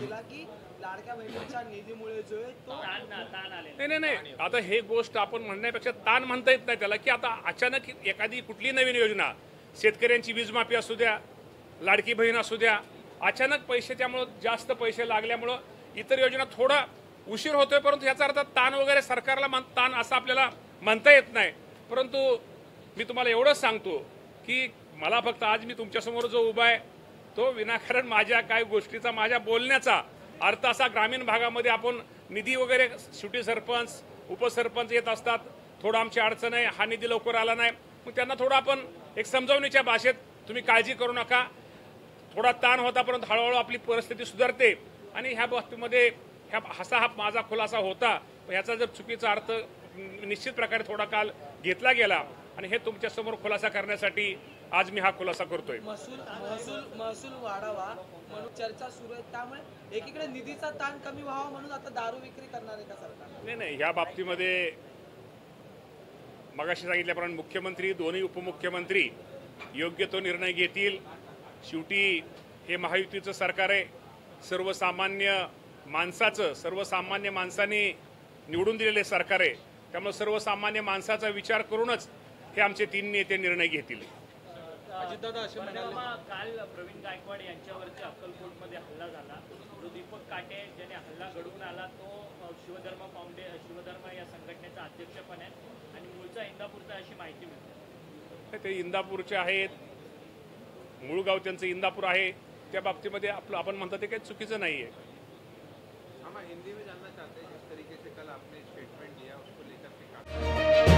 केला की लाडक्या बहिणीच्या निधीमुळे जो आहे तो ताण आले. नाही आता हे गोष्ट आपण म्हणण्यापेक्षा ताण म्हणता येत नाही त्याला, की आता अचानक एखादी कुठली नवीन योजना, शेतकऱ्यांची वीज माफी असू द्या, लाडकी बहीण असू द्या, अचानक पैसे त्यामुळं जास्त पैसे लागल्यामुळं इतर योजना थोडा उशीर होतोय, परंतु याचा अर्थ ताण वगैरे सरकारला ताण असं आपल्याला म्हणता येत नाही. परंतु मी तुम्हाला एवढंच सांगतो की मला फक्त आज मी तुमच्यासमोर जो उभा आहे तो विनाकारण माझ्या काही गोष्टीचा, माझ्या बोलण्याचा अर्थ असा, ग्रामीण भागामध्ये आपण निधी वगैरे शेवटी सरपंच उपसरपंच येत असतात, थोडं आमची अडचण आहे, हा निधी लवकर आला नाही, मग त्यांना थोडं आपण एक समजावणीच्या भाषेत तुम्ही काळजी करू नका, थोडा ताण होता परंतु हळूहळू आपली परिस्थिती सुधारते. आणि ह्या बाबतीमध्ये हा माझा खुलासा होता. ह्याचा जर चुकीचा अर्थ निश्चित प्रकारे थोडा काल घेतला गेला आणि हे तुमच्यासमोर खुलासा करण्यासाठी आज मी हा खुलासा करतोय. महसूल वाढावा म्हणून चर्चा सुरू आहे, त्यामुळे एकीकडे निधीचा ताण कमी व्हावा म्हणून आता दारू विक्री करणार आहे का सरकार? नाही ह्या बाबतीमध्ये मगाशी सांगितल्याप्रमाणे मुख्यमंत्री, दोन्ही उपमुख्यमंत्री योग्य तो निर्णय घेतील. शेवटी हे महायुतीचं सरकार आहे, सर्वसामान्य माणसाने निवडून दिलेले सरकार आहे, त्यामुळे सर्वसामान्य माणसाचा विचार करूनच हे आमचे 3 नेते निर्णय घेतील. काल प्रवीण गायकवाड यांच्यावरती अक्कलकोटमध्ये हल्ला झाला. जो दीपक काटे ज्याने हल्ला घडवून आला तो शिवधर्म या संघटनेचा अध्यक्ष पण आहे आणि मूळचा इंदापूरचा अशी माहिती मिळते. ते इंदापूरचे आहेत, मूळ गाव त्यांचं इंदापूर आहे. त्या बाबतीमध्ये आपण म्हणतो ते काही चुकीचं नाही आहे. हम हिंदी में जानना चाहते हैं जिस तरीके से कल आपने स्टेटमेंट दिया उसको लेकर के